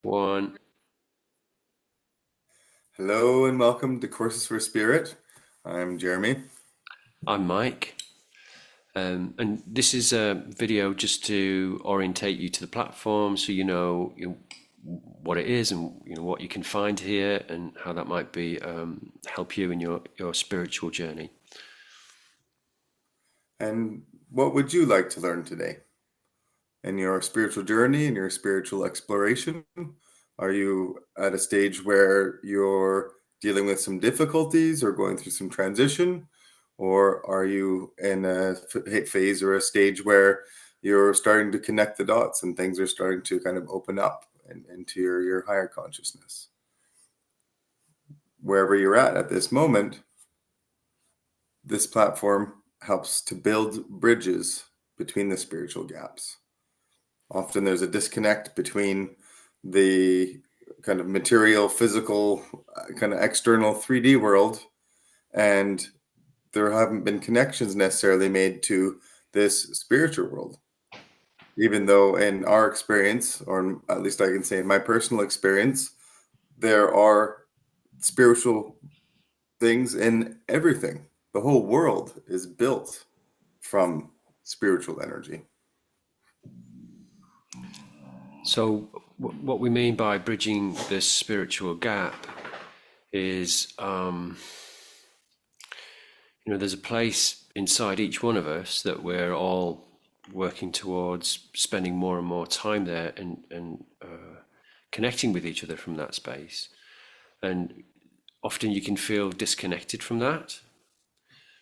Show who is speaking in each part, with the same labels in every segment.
Speaker 1: One.
Speaker 2: Hello and welcome to Courses for Spirit. I'm Jeremy.
Speaker 1: I'm Mike, and this is a video just to orientate you to the platform, so what it is and what you can find here and how that might be help you in your spiritual journey.
Speaker 2: And what would you like to learn today in your spiritual journey, in your spiritual exploration? Are you at a stage where you're dealing with some difficulties or going through some transition? Or are you in a phase or a stage where you're starting to connect the dots and things are starting to kind of open up into your higher consciousness? Wherever you're at this moment, this platform helps to build bridges between the spiritual gaps. Often there's a disconnect between the kind of material, physical, kind of external 3D world, and there haven't been connections necessarily made to this spiritual world. Even though, in our experience, or at least I can say in my personal experience, there are spiritual things in everything. The whole world is built from spiritual energy.
Speaker 1: So, what we mean by bridging this spiritual gap is, there's a place inside each one of us that we're all working towards spending more and more time there and connecting with each other from that space. And often you can feel disconnected from that,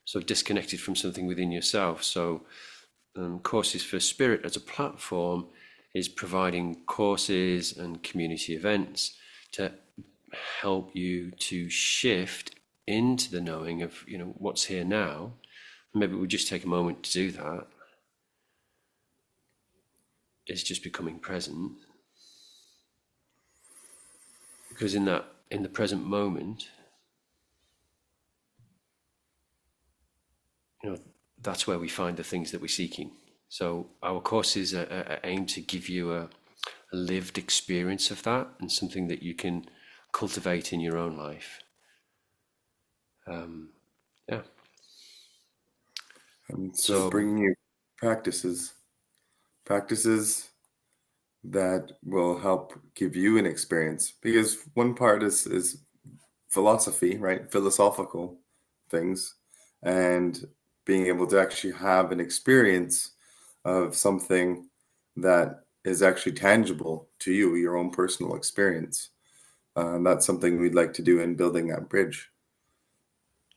Speaker 1: so disconnected from something within yourself. So, Courses for Spirit as a platform is providing courses and community events to help you to shift into the knowing of what's here now. Maybe we'll just take a moment to do that. It's just becoming present, because in the present moment, you know that's where we find the things that we're seeking. So our courses are aimed to give you a lived experience of that and something that you can cultivate in your own life. Yeah.
Speaker 2: And so
Speaker 1: So
Speaker 2: bringing you practices, practices that will help give you an experience. Because one part is philosophy, right? Philosophical things, and being able to actually have an experience of something that is actually tangible to you, your own personal experience. That's something we'd like to do in building that bridge.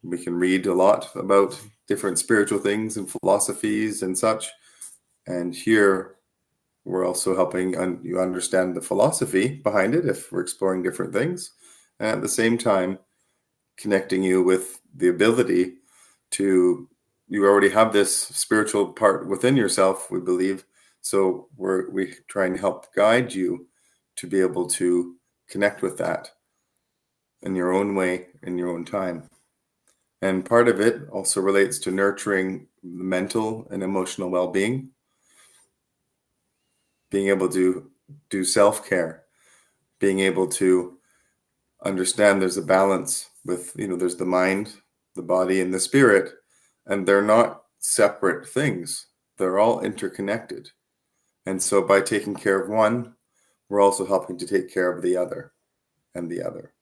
Speaker 2: We can read a lot about different spiritual things and philosophies and such. And here we're also helping you understand the philosophy behind it if we're exploring different things. And at the same time, connecting you with the ability to, you already have this spiritual part within yourself, we believe. So we try and help guide you to be able to connect with that in your own way, in your own time. And part of it also relates to nurturing the mental and emotional well-being, being able to do self-care, being able to understand there's a balance with, there's the mind, the body, and the spirit, and they're not separate things. They're all interconnected. And so by taking care of one, we're also helping to take care of the other and the other.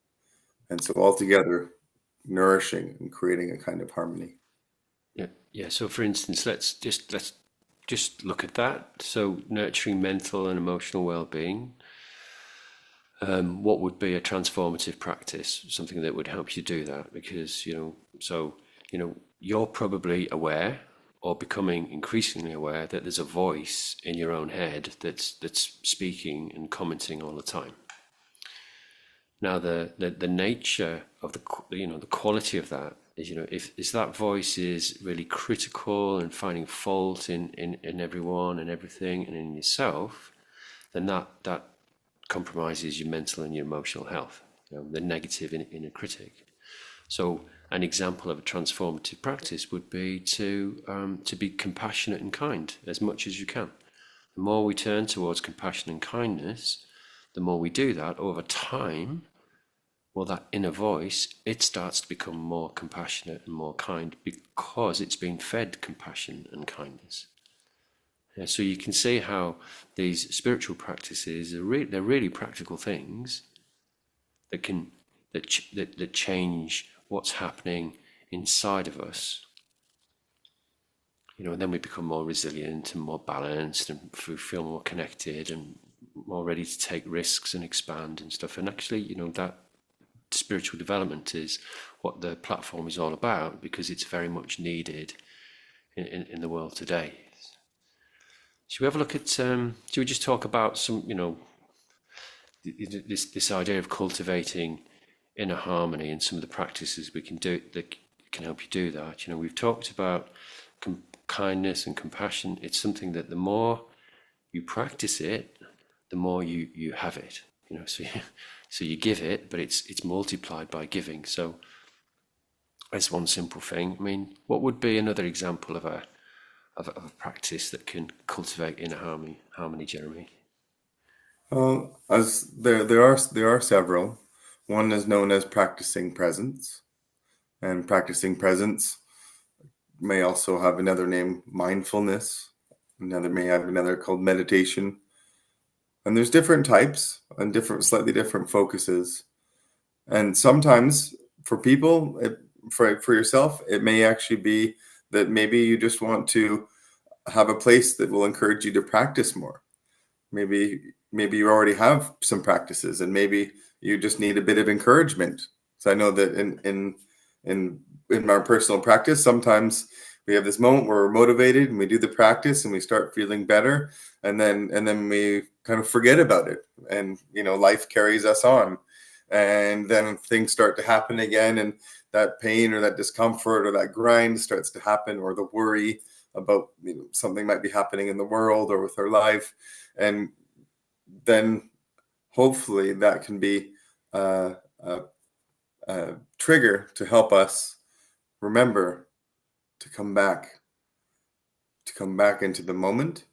Speaker 2: And so altogether, nourishing and creating a kind of harmony.
Speaker 1: yeah, yeah. So for instance, let's just look at that. So nurturing mental and emotional well-being. What would be a transformative practice? Something that would help you do that, because you're probably aware or becoming increasingly aware that there's a voice in your own head that's speaking and commenting all the time. Now, the nature of the quality of that is, if that voice is really critical and finding fault in everyone and everything and in yourself, then that compromises your mental and your emotional health. The negative inner critic. So, an example of a transformative practice would be to be compassionate and kind as much as you can. The more we turn towards compassion and kindness, the more we do that over time, well, that inner voice, it starts to become more compassionate and more kind because it's been fed compassion and kindness. Yeah, so you can see how these spiritual practices they're really practical things that can that change what's happening inside of us. And then we become more resilient and more balanced, and we feel more connected and more ready to take risks and expand and stuff. And actually, that spiritual development is what the platform is all about, because it's very much needed in the world today. Should we have a look at? Should we just talk about some, this idea of cultivating inner harmony and some of the practices we can do that can help you do that? We've talked about kindness and compassion. It's something that the more you practice it, the more you have it. So you give it, but it's multiplied by giving. So that's one simple thing. I mean, what would be another example of a practice that can cultivate inner harmony, Jeremy?
Speaker 2: As there are several. One is known as practicing presence, and practicing presence may also have another name, mindfulness. Another may have another called meditation. And there's different types and slightly different focuses. And sometimes for people, for yourself, it may actually be that maybe you just want to have a place that will encourage you to practice more. Maybe you already have some practices, and maybe you just need a bit of encouragement. So I know that in our personal practice, sometimes we have this moment where we're motivated and we do the practice and we start feeling better, and then we kind of forget about it, and life carries us on, and then things start to happen again, and that pain or that discomfort or that grind starts to happen, or the worry about something might be happening in the world or with our life, and then hopefully that can be a trigger to help us remember to come back into the moment,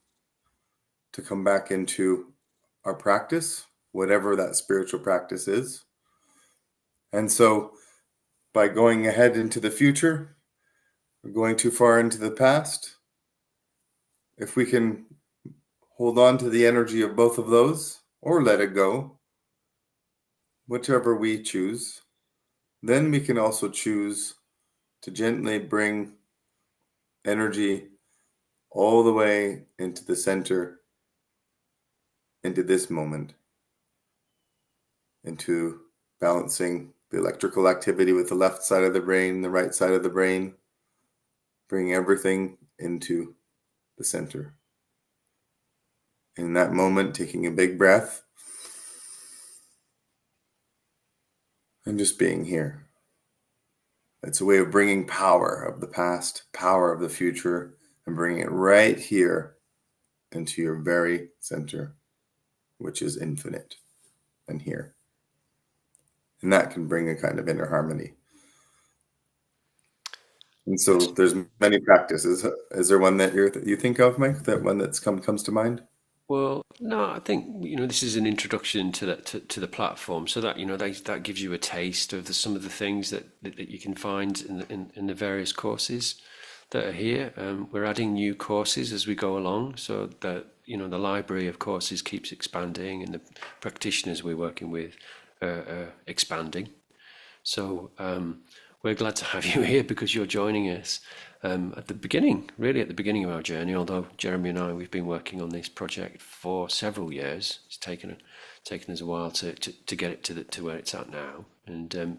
Speaker 2: to come back into our practice, whatever that spiritual practice is. And so by going ahead into the future, or going too far into the past, if we can hold on to the energy of both of those or let it go, whichever we choose, then we can also choose to gently bring energy all the way into the center, into this moment, into balancing the electrical activity with the left side of the brain, the right side of the brain, bring everything into the center. In that moment, taking a big breath and just being here. It's a way of bringing power of the past, power of the future, and bringing it right here into your very center, which is infinite and here. And that can bring a kind of inner harmony. And so there's many practices. Is there one that you think of, Mike? That one that's comes to mind?
Speaker 1: Well, no, I think this is an introduction to to the platform, so that that gives you a taste of some of the things that you can find in the various courses that are here. We're adding new courses as we go along, so that the library of courses keeps expanding, and the practitioners we're working with are expanding. So we're glad to have you here because you're joining us at the beginning, really at the beginning of our journey. Although Jeremy and I, we've been working on this project for several years. It's taken us a while to get it to where it's at now. And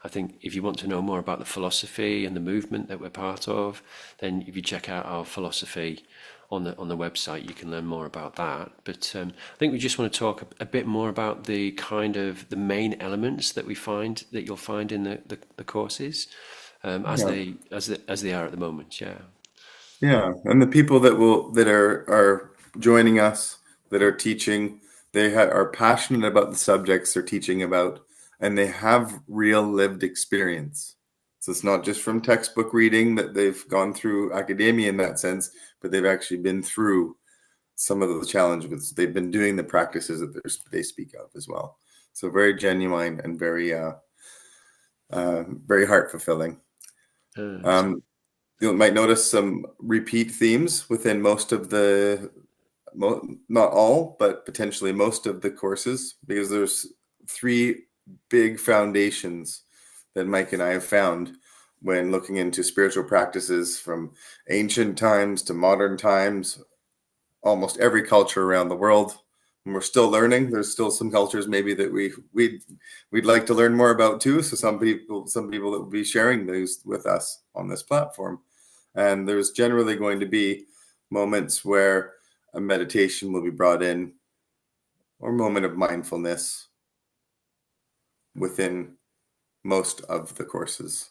Speaker 1: I think if you want to know more about the philosophy and the movement that we're part of, then if you check out our philosophy on the website, you can learn more about that. But I think we just want to talk a bit more about the kind of the main elements that you'll find in the courses as
Speaker 2: Yeah.
Speaker 1: they are at the moment. Yeah.
Speaker 2: Yeah. And the people that are joining us, that are teaching, they are passionate about the subjects they're teaching about, and they have real lived experience. So it's not just from textbook reading that they've gone through academia in that sense, but they've actually been through some of the challenges they've been doing the practices that they speak of as well. So very genuine and very heart fulfilling.
Speaker 1: So,
Speaker 2: You might notice some repeat themes within most of the, not all, but potentially most of the courses, because there's three big foundations that Mike and I have found when looking into spiritual practices from ancient times to modern times, almost every culture around the world. And we're still learning. There's still some cultures maybe that we'd like to learn more about too. So some people that will be sharing those with us on this platform. And there's generally going to be moments where a meditation will be brought in, or a moment of mindfulness within most of the courses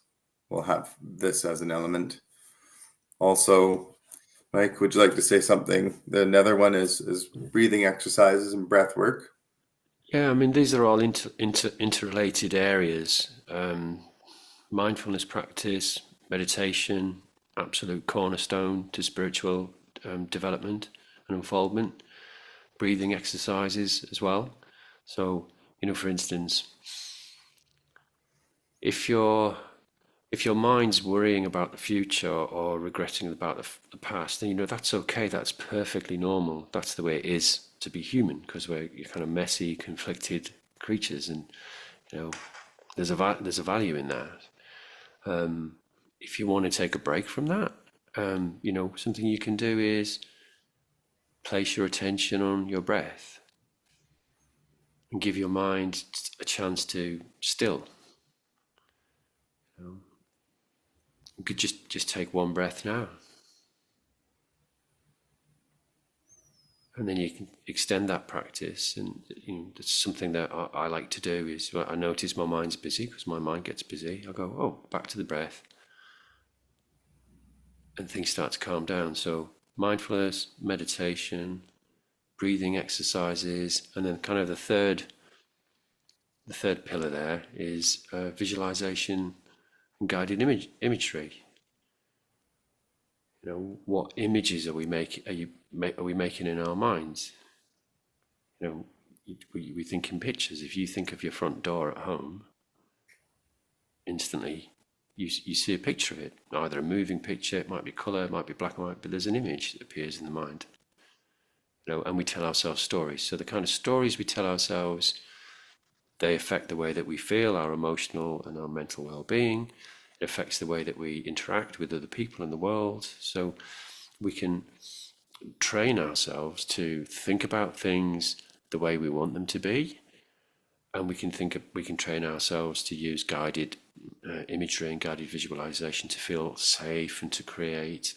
Speaker 2: will have this as an element. Also, Mike, would you like to say something? Another one is breathing exercises and breath work.
Speaker 1: yeah, I mean, these are all interrelated areas. Mindfulness practice, meditation, absolute cornerstone to spiritual development and unfoldment. Breathing exercises as well. So, for instance, if your mind's worrying about the future or regretting about the past, then that's okay. That's perfectly normal. That's the way it is to be human, because you're kind of messy, conflicted creatures, and you know there's a value in that. If you want to take a break from that, something you can do is place your attention on your breath and give your mind a chance to still. You could just take one breath now, and then you can extend that practice. And that's something that I like to do. Is I notice my mind's busy, because my mind gets busy. I go, oh, back to the breath, and things start to calm down. So mindfulness, meditation, breathing exercises, and then kind of the third pillar there is visualization and guided imagery. What images are we making? Are we making in our minds? You know, we think in pictures. If you think of your front door at home, instantly you see a picture of it. Either a moving picture, it might be color, it might be black and white, but there's an image that appears in the mind. And we tell ourselves stories. So the kind of stories we tell ourselves, they affect the way that we feel, our emotional and our mental well-being. It affects the way that we interact with other people in the world. So we can train ourselves to think about things the way we want them to be, and we can train ourselves to use guided imagery and guided visualization to feel safe and to create,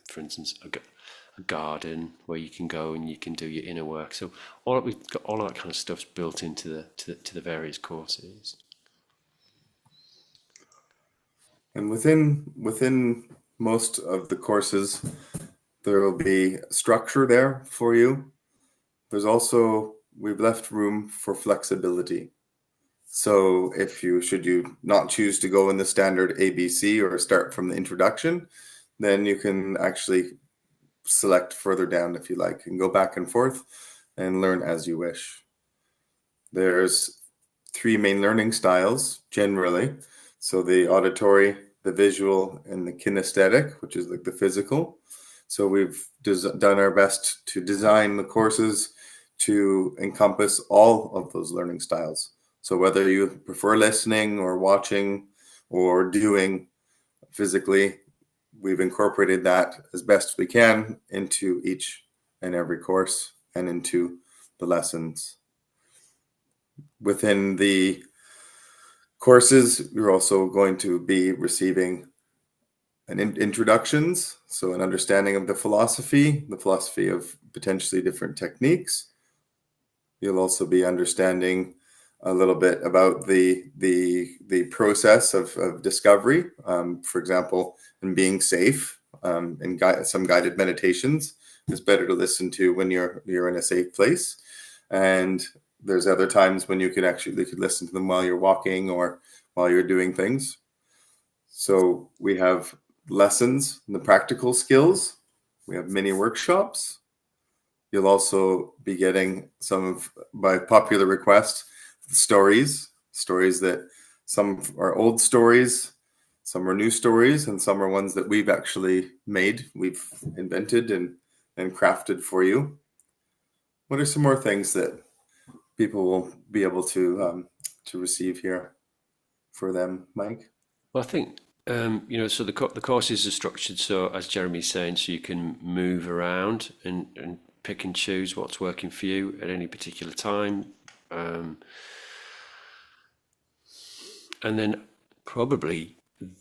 Speaker 1: for instance, a garden where you can go and you can do your inner work. So we've got all of that kind of stuff's built into the various courses.
Speaker 2: And within most of the courses, there will be structure there for you. There's also, we've left room for flexibility. So if you not choose to go in the standard ABC or start from the introduction, then you can actually select further down if you like and go back and forth and learn as you wish. There's three main learning styles generally. So the auditory, the visual, and the kinesthetic, which is like the physical. So we've done our best to design the courses to encompass all of those learning styles. So whether you prefer listening or watching or doing physically, we've incorporated that as best we can into each and every course and into the lessons. Within the courses, you're also going to be receiving introductions, so an understanding of the philosophy of potentially different techniques. You'll also be understanding a little bit about the process of discovery. For example, in being safe, and some guided meditations is better to listen to when you're in a safe place. And there's other times when you could listen to them while you're walking or while you're doing things. So we have lessons and the practical skills. We have mini workshops. You'll also be getting some of, by popular request, stories that some are old stories, some are new stories, and some are ones that we've actually made, we've invented and crafted for you. What are some more things that people will be able to receive here for them, Mike?
Speaker 1: Well, I think so the courses are structured so, as Jeremy's saying, so you can move around and pick and choose what's working for you at any particular time. Um, and then probably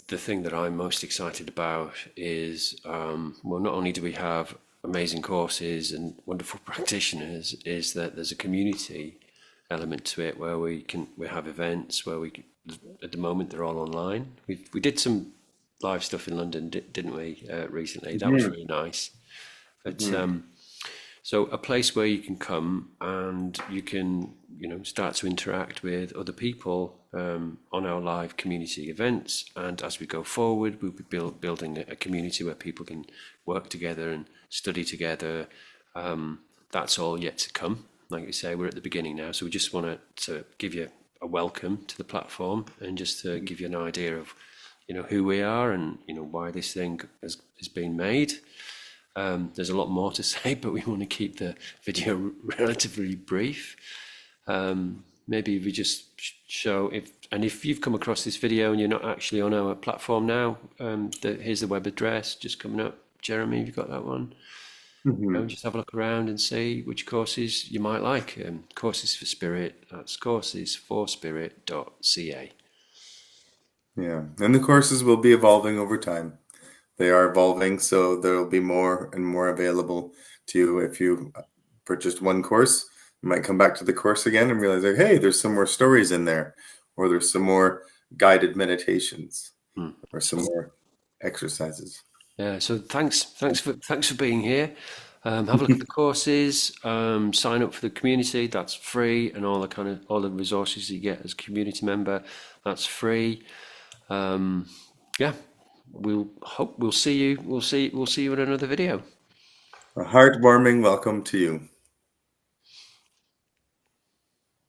Speaker 1: the thing that I'm most excited about is, well, not only do we have amazing courses and wonderful practitioners, is that there's a community element to it where we have events where at the moment they're all online. We did some live stuff in London, didn't we, recently? That was
Speaker 2: Hmm.
Speaker 1: really nice. But
Speaker 2: Hmm.
Speaker 1: so a place where you can come and you can, start to interact with other people on our live community events. And as we go forward, we'll be building a community where people can work together and study together. That's all yet to come. Like you say, we're at the beginning now, so we just want to give you a welcome to the platform and just to give you an idea of, who we are and why this thing has been made. There's a lot more to say, but we want to keep the video relatively brief. Maybe we just show if you've come across this video and you're not actually on our platform now, here's the web address just coming up. Jeremy, have you got that one?
Speaker 2: Hmm.
Speaker 1: Just have a look around and see which courses you might like. Courses for Spirit, that's coursesforspirit.ca.
Speaker 2: Yeah, and the courses will be evolving over time. They are evolving, so there will be more and more available to you. If you purchased one course, you might come back to the course again and realize, like, hey, there's some more stories in there, or there's some more guided meditations,
Speaker 1: Hmm.
Speaker 2: or some more exercises.
Speaker 1: Yeah, so thanks for being here. Have a look at the courses. Sign up for the community. That's free, and all the resources you get as a community member. That's free. Um, yeah, we'll see you. We'll see you in another video.
Speaker 2: A heartwarming welcome to you.